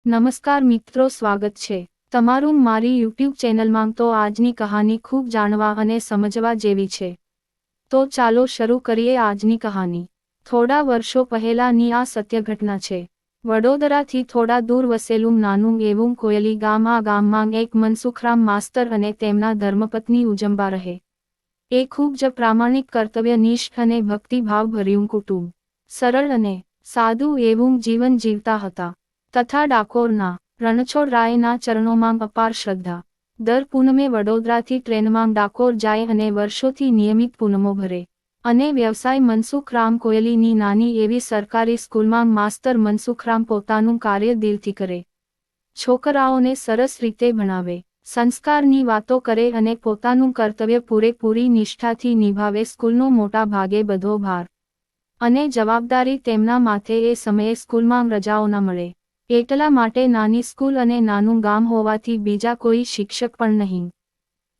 નમસ્કાર મિત્રો, સ્વાગત છે તમારું મારી યુટ્યુબ ચેનલમાં। તો આજની કહાની ખૂબ જાણવા અને સમજવા જેવી છે, તો ચાલો શરૂ કરીએ આજની કહાની। થોડા વર્ષો પહેલાની આ સત્ય ઘટના છે। વડોદરાથી થોડા દૂર વસેલું નાનું એવું કોયલી ગામ। આ ગામમાં એક મનસુખરામ માસ્તર અને તેમના ધર્મપત્ની ઉજંબા રહે। એ ખૂબ જ પ્રામાણિક, કર્તવ્યનિષ્ઠ અને ભક્તિભાવભર્યું કુટુંબ, સરળ અને સાદું એવું જીવન જીવતા હતા। તથા ડાકોરના રણછોડરાયના ચરણોમાં અપાર શ્રદ્ધા। દર પૂનમે વડોદરાથી ટ્રેનમાં ડાકોર જાય અને વર્ષોથી નિયમિત પૂનમો ભરે। અને વ્યવસાય મનસુખરામ કોયલીની નાની એવી સરકારી સ્કૂલમાં માસ્તર મનસુખરામ પોતાનું કાર્ય દિલથી કરે। છોકરાઓને સરસ રીતે ભણાવે, સંસ્કારની વાતો કરે અને પોતાનું કર્તવ્ય પૂરેપૂરી નિષ્ઠાથી નિભાવે। સ્કૂલનો મોટા ભાગે બધો ભાર અને જવાબદારી તેમના માથે। એ સમયે સ્કૂલમાં રજાઓ ન મળે, એટલા માટે નાની સ્કૂલ અને નાનું ગામ હોવાથી બીજા કોઈ શિક્ષક પણ નહીં।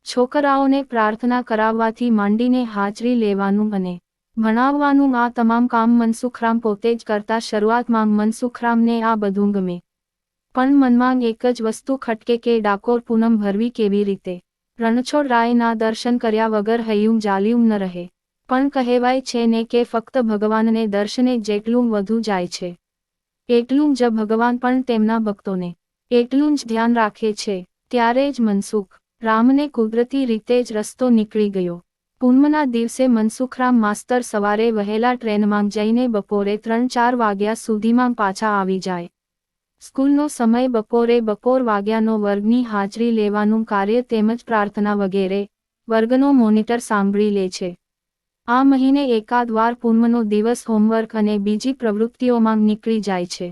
છોકરાઓને પ્રાર્થના કરાવવાથી માંડીને હાજરી લેવાનું અને ભણાવવાનું આ તમામ કામ મનસુખરામ પોતે જ કરતા। શરૂઆતમાં મનસુખરામને આ બધું ગમે, પણ મનમાં એક જ વસ્તુ ખટકે કે ડાકોર પૂનમ ભરવી કેવી રીતે? રણછોડરાયના દર્શન કર્યા વગર હૈયું જાલ્યું ન રહે। પણ કહેવાય છે ને કે ફક્ત ભગવાનને દર્શને જેટલું વધુ જાય છે, એટલું જ ભગવાન પણ તેમના ભક્તોને એટલું જ ધ્યાન રાખે છે। ત્યારે જ મનસુખ રામને કુદરતી રીતે જ રસ્તો નીકળી ગયો। પૂનમના દિવસે મનસુખરામ માસ્તર સવારે વહેલા ટ્રેનમાં જઈને બપોરે 3-4 વાગ્યા સુધીમાં પાછા આવી જાય। સ્કૂલનો સમય બપોર વાગ્યાનો વર્ગની હાજરી લેવાનું કાર્ય તેમજ પ્રાર્થના વગેરે વર્ગનો મોનિટર સાંભળી લે છે। આ મહિને એકાદ વાર પૂનમનો દિવસ હોમવર્ક અને બીજી પ્રવૃત્તિઓમાં નીકળી જાય છે।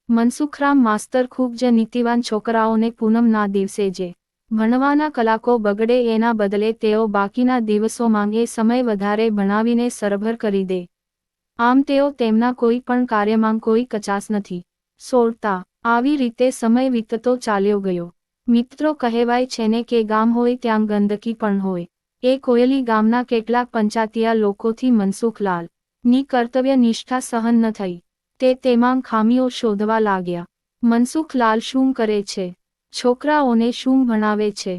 મનસુખરામ માસ્તર ખૂબ જ નીતિવાન છોકરાઓને પૂનમના દિવસે જે ભણવાના કલાકો બગડે એના બદલે તેઓ બાકીના દિવસોમાં એ સમય વધારે ભણાવીને સરભર કરી દે। આમ તેઓ તેમના કોઈ પણ કાર્યમાં કોઈ કચાશ નથી છોડતા। આવી રીતે સમય વીતતો ચાલ્યો ગયો। મિત્રો, કહેવાય છે ને કે ગામ હોય ત્યાં ગંદકી પણ હોય। એ કોયલી ગામના કેટલાક પંચાયતિયા લોકોથી મનસુખલાલ ની કર્તવ્ય નિષ્ઠા સહન ન થઈ। તે તેમાં ખામીઓ શોધવા લાગ્યા। મનસુખલાલ શું કરે છે, છોકરાઓને શું ભણાવે છે,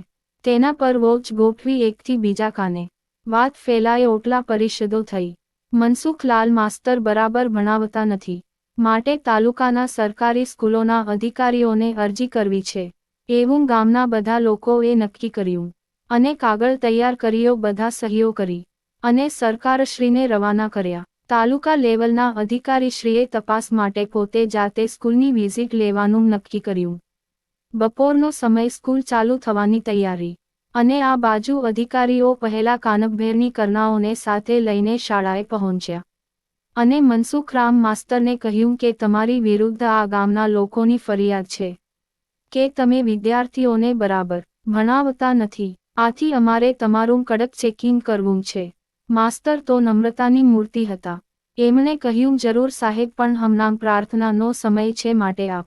તેના પર વોચ ગોઠવી એકથી બીજા કાને વાત ફેલાય। ઓટલા પરિષદો થઈ। મનસુખલાલ માસ્તર બરાબર ભણાવતા નથી, માટે તાલુકાના સરકારી સ્કૂલોના અધિકારીઓને અરજી કરવી છે, એવું ગામના બધા લોકોએ નક્કી કર્યું અને કાગળ તૈયાર કર્યો। બધા સહીઓ કરી અને સરકારશ્રીને રવાના કર્યા। તાલુકા લેવલના અધિકારીશ્રીએ તપાસ માટે પોતે જાતે સ્કૂલની વિઝિટ લેવાનું નક્કી કર્યું। બપોરનો સમય, સ્કૂલ ચાલુ થવાની તૈયારી, અને આ બાજુ અધિકારીઓ પહેલા કાનભેરની કરનાઓને સાથે લઈને શાળાએ પહોંચ્યા અને મનસુખરામ માસ્તરને કહ્યું કે તમારી વિરુદ્ધ આ ગામના લોકોની ફરિયાદ છે કે તમે વિદ્યાર્થીઓને બરાબર ભણાવતા નથી। આથી અમારે તમારું કડક ચેકિંગ કરવું છે। માસ્તર તો નમ્રતાની મૂર્તિ હતા। એમણે કહ્યું, જરૂર સાહેબ, પણ હમણાં પ્રાર્થનાનો સમય છે, માટે આપ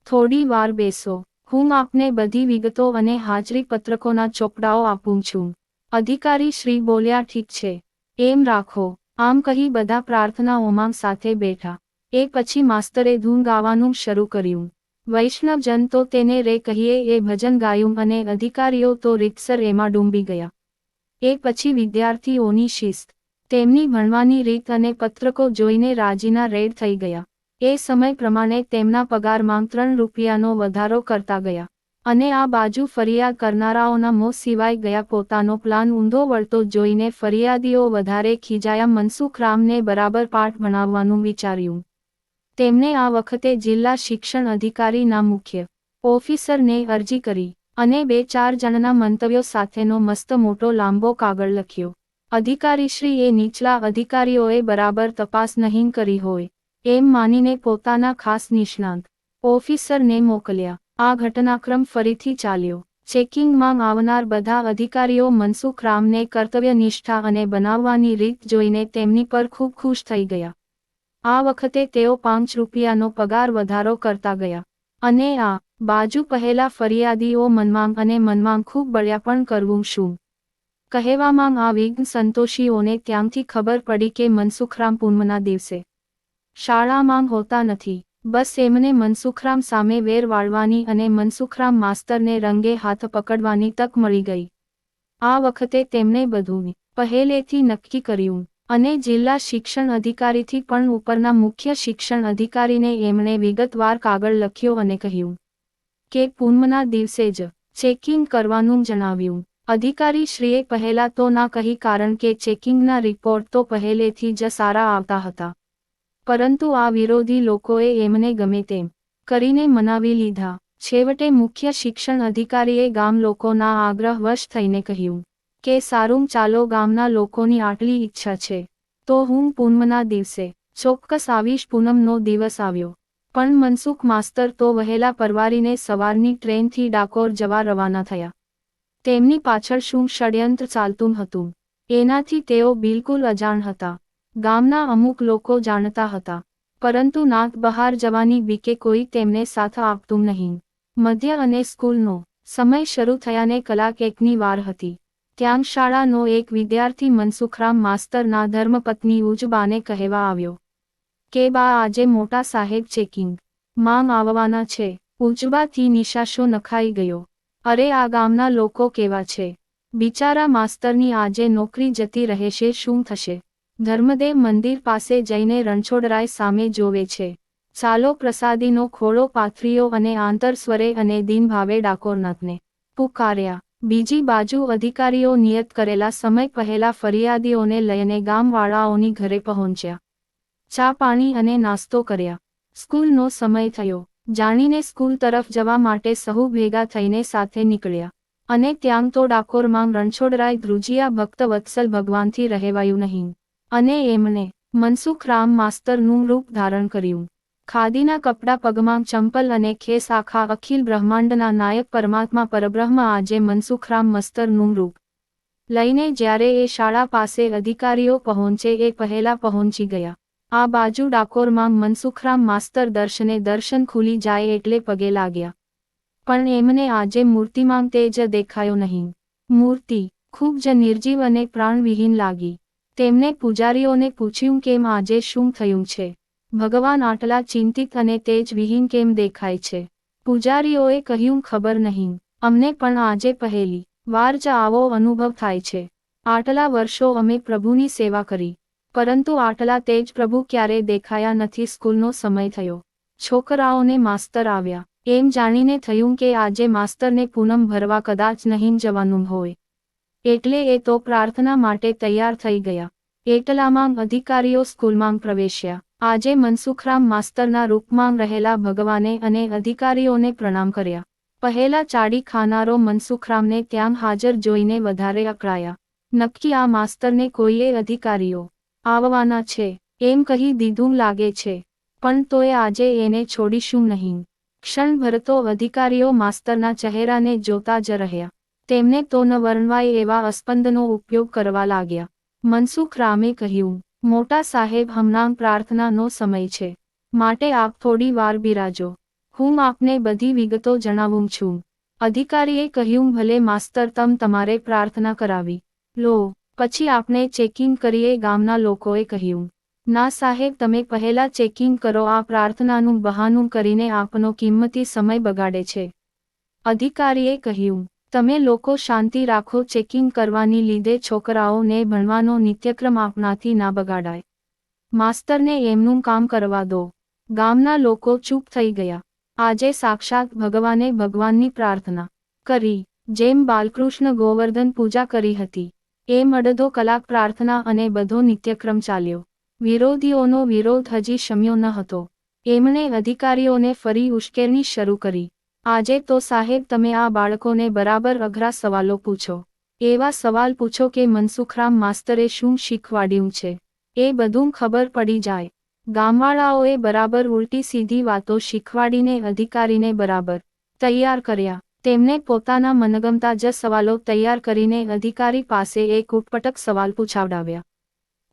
થોડી વાર બેસો, હું આપને બધી વિગતો અને હાજરી પત્રકોના ચોપડાઓ આપું છું। અધિકારી શ્રી બોલ્યા, ઠીક છે, એમ રાખો। આમ કહી બધા પ્રાર્થનાઓમાં સાથે બેઠા। એ પછી માસ્તરે ધૂન ગાવાનું શરૂ કર્યું। વૈષ્ણવજન તો તેને રે કહીએ એ ભજન ગાયું અને અધિકારીઓ તો રીતસર એમાં ડૂબી ગયા। એ પછી વિદ્યાર્થીઓની શિસ્ત, તેમની ભણવાની રીત અને પત્રકો જોઈને રાજીના રેડ થઈ ગયા। એ સમય પ્રમાણે તેમના પગારમાં 3 રૂપિયાનો વધારો કરતા ગયા અને આ બાજુ ફરિયાદ કરનારાઓના મોં સિવાય ગયા। પોતાનો પ્લાન ઊંધો વળતો જોઈને ફરિયાદીઓ વધારે ખીજાયા। મનસુખરામને બરાબર પાઠ ભણાવવાનું વિચાર્યું। તેમણે આ વખતે જિલ્લા શિક્ષણ અધિકારીના મુખ્ય ઓફિસરને અરજી કરી અને 2-4 જણના મંતવ્યો સાથેનો મસ્ત મોટો લાંબો કાગળ લખ્યો। અધિકારીશ્રી એ નીચલા અધિકારીઓએ બરાબર તપાસ નહીં કરી હોય એમ માનીને પોતાના ખાસ નિષ્ણાંત ઓફિસરને મોકલ્યા। આ ઘટનાક્રમ ફરીથી ચાલ્યો। ચેકિંગમાં આવનાર બધા અધિકારીઓ મનસુખરામને કર્તવ્યનિષ્ઠા અને બનાવવાની રીત જોઈને તેમની પર ખૂબ ખુશ થઈ ગયા। આ વખતે તેઓ 5 રૂપિયાનો પગાર વધારો કરતા ગયા અને આ બાજુ પહેલા ફરિયાદીઓ મનમાં ખૂબ બળ્યા, પણ કરવું શું? કહેવામાં આ વિઘ્ન સંતોષીઓને ત્યાંથી ખબર પડી કે મનસુખરામ પૂનમના દિવસે શાળામાં હોતા નથી। બસ એમને મનસુખરામ સામે વેર વાળવાની અને મનસુખરામ માસ્તરને રંગે હાથ પકડવાની તક મળી ગઈ. આ વખતે તેમણે બધું પહેલેથી નક્કી કર્યું અને જિલ્લા શિક્ષણ અધિકારીથી પણ ઉપરના મુખ્ય શિક્ષણ અધિકારીને એમણે વિગતવાર કાગળ લખ્યો અને કહ્યું કે પૂનમના દિવસે જ ચેકિંગ કરવાનું જણાવ્યું. અધિકારીશ્રીએ પહેલા તો ના કહી, કારણ કે ચેકિંગના રિપોર્ટ તો પહેલેથી જ સારા આવતા હતા. પરંતુ આ વિરોધી લોકોએ એમને ગમે તેમ કરીને મનાવી લીધા. છેવટે મુખ્ય શિક્ષણ અધિકારીએ ગામ લોકોના આગ્રહવશ થઈને કહ્યું કે સારું, ચાલો, ગામના લોકોની આટલી ઈચ્છા છે તો હું પૂનમના દિવસે ચોક્કસ આવીશ. પૂનમનો દિવસ આવ્યો, પણ મનસુખ માસ્તર તો વહેલા પરવારીને સવારની ટ્રેનથી ડાકોર જવા રવાના થયા. તેમની પાછળ શું ષડયંત્ર ચાલતું હતું એનાથી તેઓ બિલકુલ અજાણ હતા. ગામના અમુક લોકો જાણતા હતા, પરંતુ નાત બહાર જવાની બીકે કોઈ તેમને સાથ આપતું નહીં. મધ્ય અને સ્કૂલનો સમય શરૂ થયાને કલાક એકની વાર હતી. ત્યાં શાળાનો એક વિદ્યાર્થી મનસુખરામ માસ્તરના ધર્મપત્ની ઉજબાને કહેવા આવ્યો કે બા, આજે મોટા સાહેબ ચેકિંગ માં આવવાના છે. ઉજબાથી નિશાશો નખાઈ ગયો. અરે, આ ગામના લોકો કેવા છે! બિચારા માસ્તરની આજે નોકરી જતી રહેશે, શું થશે? ધર્મદેવ મંદિર પાસે જઈને રણછોડરાય સામે જોવે છે. ચાલો, પ્રસાદીનો ખોળો પાથર્યો અને આંતરસ્વરે અને દીન ભાવે ડાકોરનાથને પુકાર્યા. બીજી બાજુ અધિકારીઓ નિયત કરેલા સમય પહેલા ફરિયાદીઓને લઈને ગામવાળાઓની ઘરે પહોંચ્યા. ચા પાણી અને નાસ્તો કર્યા. સ્કૂલનો સમય થયો જાણીને સ્કૂલ તરફ જવા માટે સહુ ભેગા થઈને સાથે નીકળ્યા. અને ત્યાં તો ડાકોરમાં રણછોડરાય ધ્રુજિયા ભક્ત વત્સલ ભગવાનથી રહેવાયું નહીં. અને એમણે મનસુખરામ માસ્તરનું રૂપ ધારણ કર્યું. ખાદીના કપડાં, પગમાં ચંપલ અને ખેસ, આખા અખિલ બ્રહ્માંડના નાયક પરમાત્મા પરબ્રહ્મ આજે મનસુખરામ માસ્તરનું રૂપ લઈને જ્યારે એ શાળા પાસે અધિકારીઓ પહોંચે એ પહેલા પહોંચી ગયા. આ બાજુ ડાકોરમાં મનસુખરામ માસ્તર દર્શન ખુલી જાય એટલે પગે લાગ્યા. પણ એમને આજે મૂર્તિમાં તેજ દેખાયો નહીં. મૂર્તિ ખૂબ જ નિર્જીવ અને પ્રાણવિહીન લાગી. તેમને પૂજારીઓને પૂછ્યું, કેમ, આજે શું થયું છે? ભગવાન આટલા ચિંતિત અને તેજવિહીન કેમ દેખાય છે? પૂજારીઓએ કહ્યું, ખબર નહીં, અમને પણ આજે પહેલી વાર જ આવો અનુભવ થાય છે. આટલા વર્ષો અમે પ્રભુની સેવા કરી, પરંતુ આટલા તેજ પ્રભુ ક્યારે દેખાયા નથી. સ્કૂલનો સમય થયો, છોકરાઓને માસ્તર આવ્યા. એમ જાણીને થયું કે આજે માસ્તરને પૂનમ ભરવા કદાચ નહીં જવાનું હોય. એટલે એ તો પ્રાર્થના માટે તૈયાર થઈ ગયા. એટલામાં અધિકારીઓ સ્કૂલમાં પ્રવેશ્યા. આજે મનસુખરામ માસ્તરના રૂપમાં રહેલા ભગવાને અને અધિકારીઓને પ્રણામ કર્યા. પહેલા ચાડી ખાનારો મનસુખરામને ત્યાં હાજર જોઈને વધારે અકળાયા. નક્કી આ માસ્તરને કોઈએ અધિકારીઓ આવવાના છે એમ કહી દીધું લાગે છે, પણ તોય આજે એને છોડીશું નહીં. ક્ષણભર તો અધિકારીઓ માસ્તરના ચહેરાને જોતા જ રહ્યા. તેમને તો ન વર્ણવાય એવા અસ્પંદનો ઉપયોગ કરવા લાગ્યા. મનસુખરામે કહ્યું, મોટા સાહેબ, હમણાં પ્રાર્થનાનો સમય છે, માટે આપ થોડી વાર બિરાજો. હું આપને બધી વિગતો જણાવું છું. અધિકારીએ કહ્યું, ભલે માસ્તર, તમારે પ્રાર્થના કરાવી લો, પછી આપણે ચેકિંગ કરીએ. ગામના લોકોએ કહ્યું, ના સાહેબ, તમે પહેલા ચેકિંગ કરો. આ પ્રાર્થનાનું બહાનું કરીને આપનો કિંમતી સમય બગાડે છે. અધિકારીએ કહ્યું, તમે લોકો શાંતિ રાખો. ચેકિંગ કરવાની લીધે છોકરાઓને ભણવાનો નિત્યક્રમ આપનાથી ના બગાડાય. માસ્તરને એમનું કામ કરવા દો. ગામના લોકો ચૂપ થઈ ગયા. આજે સાક્ષાત ભગવાને ભગવાનની પ્રાર્થના કરી. જેમ બાલકૃષ્ણ ગોવર્ધન પૂજા કરી હતી એમ અડધો કલાક પ્રાર્થના અને બધો નિત્યક્રમ ચાલ્યો. વિરોધીઓનો વિરોધ હજી શમ્યો ન હતો. એમણે અધિકારીઓને ફરી ઉશ્કેરણી શરૂ કરી. આજે તો સાહેબ, તમે આ બાળકોને બરાબર અઘરા સવાલો પૂછો. એવા સવાલ પૂછો કે મનસુખરામ માસ્તરે શું શીખવાડ્યું છે એ બધું ખબર પડી જાય. ગામવાળાઓએ બરાબર ઉલટી સીધી વાતો શીખવાડીને અધિકારીને બરાબર તૈયાર કર્યા. તેમને પોતાના મનગમતા જ સવાલો તૈયાર કરીને અધિકારી પાસે એક ઉટપટક સવાલ પૂછાવડાવ્યા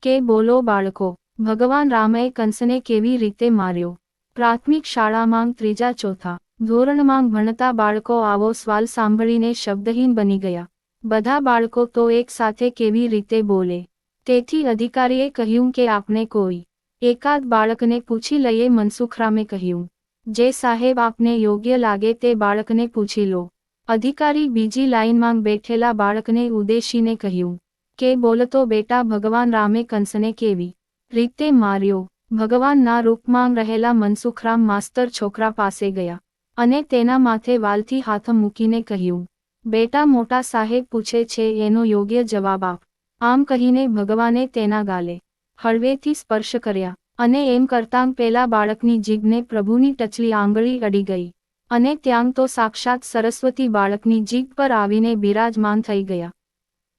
કે બોલો બાળકો, ભગવાન રામે કંસને કેવી રીતે માર્યો? પ્રાથમિક શાળામાં ત્રીજા ચોથા ધોરણમાં ભણતા બાળકો આવો સવાલ સાંભળીને શબ્દહીન બની ગયા. બધા બાળકો તો એક સાથે કેવી રીતે બોલે? તેથી અધિકારીએ કહ્યું કે આપને કોઈ એકાદ બાળકને પૂછી લઈએ, મનસુખરામે કહ્યું. જે સાહેબ આપને યોગ્ય લાગે તે બાળકને પૂછી લો. અધિકારી બીજી લાઇનમાં બેઠેલા બાળકને ઉદ્દેશીને કહ્યું કે બોલતો બેટા, ભગવાન રામે કંસને કેવી રીતે માર્યો. ભગવાનના રૂપમાં રહેલા મનસુખરામ માસ્તર છોકરા પાસે ગયા અને તેના માથે વાલથી હાથ મૂકીને કહ્યું, બેટા, મોટા સાહેબ પૂછે છે એનો યોગ્ય જવાબ આપ. આમ કહીને ભગવાને તેના ગાલે હળવેથી સ્પર્શ કર્યા અને એમ કરતાં પેલા બાળકની જીભને પ્રભુની ટચલી આંગળી અડી ગઈ અને ત્યાં તો સાક્ષાત સરસ્વતી બાળકની જીભ પર આવીને બિરાજમાન થઈ ગયા.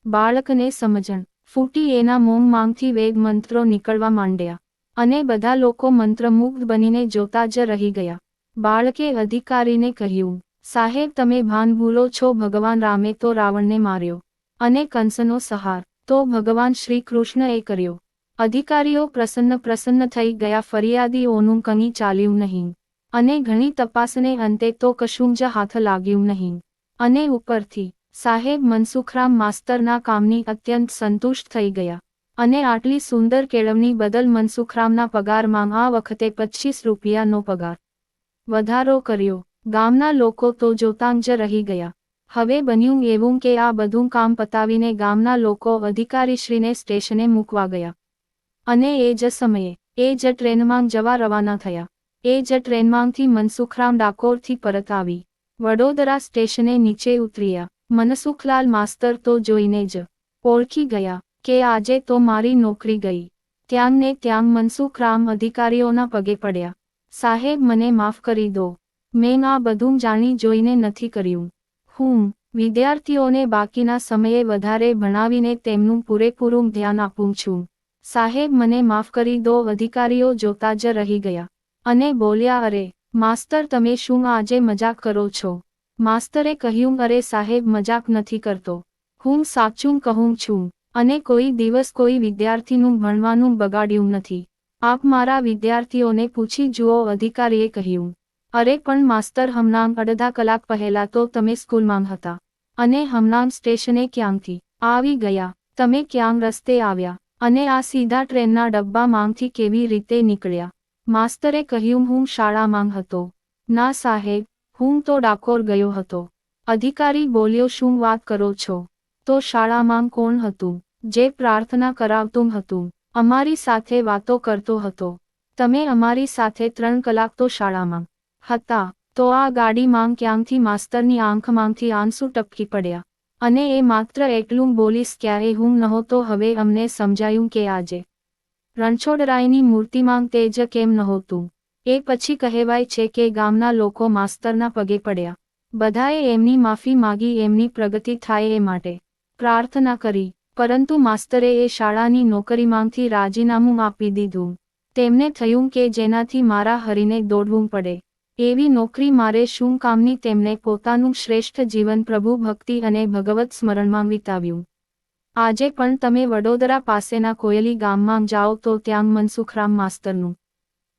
બાળકને સમજણ ફૂટી એના મોંમાંથી વેદ મંત્રો નીકળવા માંડ્યા અને બધા લોકો મંત્રમુગ્ધ બનીને જોતા જ રહી ગયા. બાળકે અધિકારીને કહ્યું, સાહેબ, તમે ભાન ભૂલો છો. ભગવાન રામે તો રાવણને માર્યો અને કંસનો સંહાર તો ભગવાન શ્રી કૃષ્ણએ કર્યો. અધિકારીઓ પ્રસન્ન થઈ ગયા. ફરિયાદીઓનું કંઈ ચાલ્યું નહીં અને ઘણી તપાસને અંતે તો કશું જ હાથ લાગ્યું નહીં. અને ઉપરથી સાહેબ મનસુખરામ માસ્તરના કામની અત્યંત સંતુષ્ટ થઈ ગયા અને આટલી સુંદર કેળવણી બદલ મનસુખરામના પગારમાં આ વખતે 25 રૂપિયાનો પગાર વધારો કર્યો. ગામના લોકો તો જોતાં જ રહી ગયા. હવે બન્યું એવું કે આ બધું કામ પતાવીને ગામના લોકો અધિકારીશ્રીને સ્ટેશને મૂકવા ગયા અને એ જ સમયે એ જ ટ્રેનમાં જવા રવાના થયા. એ જ ટ્રેનમાંથી મનસુખરામ ડાકોરથી પરત આવી વડોદરા સ્ટેશને નીચે ઉતર્યા. મનસુખલાલ માસ્તર તો જોઈને જ ઓળખી ગયા કે આજે તો મારી નોકરી ગઈ. ત્યાં ને ત્યાં મનસુખરામ અધિકારીઓના પગે પડ્યા. સાહેબ, મને માફ કરી દો. મેં આ બધું જાણી જોઈને નથી કર્યું. હું વિદ્યાર્થીઓને બાકીના સમયે વધારે ભણાવીને તેમનું પૂરેપૂરું ધ્યાન આપું છું. સાહેબ, મને માફ કરી દો. અધિકારીઓ જોતા જ રહી ગયા અને બોલ્યા, અરે માસ્તર, તમે શું આજે મજાક કરો છો? માસ્તરે કહ્યું, અરે સાહેબ, મજાક નથી કરતો. હું સાચું કહું છું અને કોઈ દિવસ કોઈ વિદ્યાર્થીનું ભણવાનું બગાડ્યું નથી. આપ મારા વિદ્યાર્થીઓને પૂછી જુઓ. અધિકારીએ કહ્યું, અરે પણ માસ્તર, હમણાં અડધા કલાક પહેલા તો તમે સ્કૂલમાં હતા અને હમણાં સ્ટેશને ક્યાંથી આવી ગયા? તમે ક્યાં રસ્તે આવ્યા અને આ સીધા ટ્રેનના ડબ્બામાંથી કેવી રીતે નીકળ્યા? માસ્તરે કહ્યું, હું શાળામાં હતો. ના સાહેબ, હું તો ડાકોર ગયો હતો. અધિકારી બોલ્યો, શું વાત કરો છો? તો શાળામાં કોણ હતું જે પ્રાર્થના કરાવતું હતું, અમારી સાથે વાતો કરતો હતો? તમે અમારી સાથે 3 કલાક તો શાળામાં હતા. તો આ ગાડીમાં ક્યાંથી? માસ્તરની આંખમાંથી આંસુ ટપકી પડ્યા અને એ માત્ર એટલું બોલીશ, ક્યારે હું નહોતો. હવે અમને સમજાયું કે આજે રણછોડરાયની મૂર્તિમાં તેજ કેમ નહોતું. એ પછી કહેવાય છે કે ગામના લોકો માસ્તરના પગે પડ્યા. બધાએ એમની માફી માગી, એમની પ્રગતિ થાય એ માટે પ્રાર્થના કરી. પરંતુ માસ્તરે એ શાળાની નોકરીમાંથી રાજીનામું આપી દીધું. તેમને થયું કે જેનાથી મારા હરીને દોડવું પડે એવી નોકરી મારે શું કામની? તેમણે પોતાનું શ્રેષ્ઠ જીવન પ્રભુ ભક્તિ અને ભગવત સ્મરણમાં વિતાવ્યું. આજે પણ તમે વડોદરા પાસેના કોયલી ગામમાં જાઓ તો ત્યાં મનસુખરામ માસ્તરનું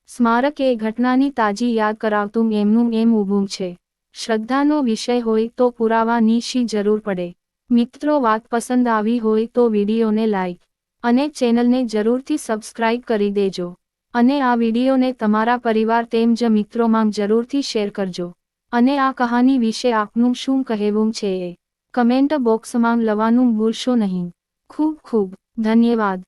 સ્મારક એ ઘટનાની તાજી યાદ કરાવતું એમનું એમ ઊભું છે. શ્રદ્ધાનો વિષય હોય તો પુરાવાની શી જરૂર પડે? મિત્રો, વાત પસંદ આવી હોય તો વિડીયોને લાઈક અને ચેનલને જરૂરથી સબસ્ક્રાઇબ કરી દેજો અને આ વિડીયોને તમારા પરિવાર તેમજ મિત્રોમાં જરૂરથી શેર કરજો. અને આ કહાની વિશે આપનું શું કહેવું છે એ કમેન્ટ બોક્સમાં લખવાનું ભૂલશો નહીં. ખૂબ ખૂબ ધન્યવાદ.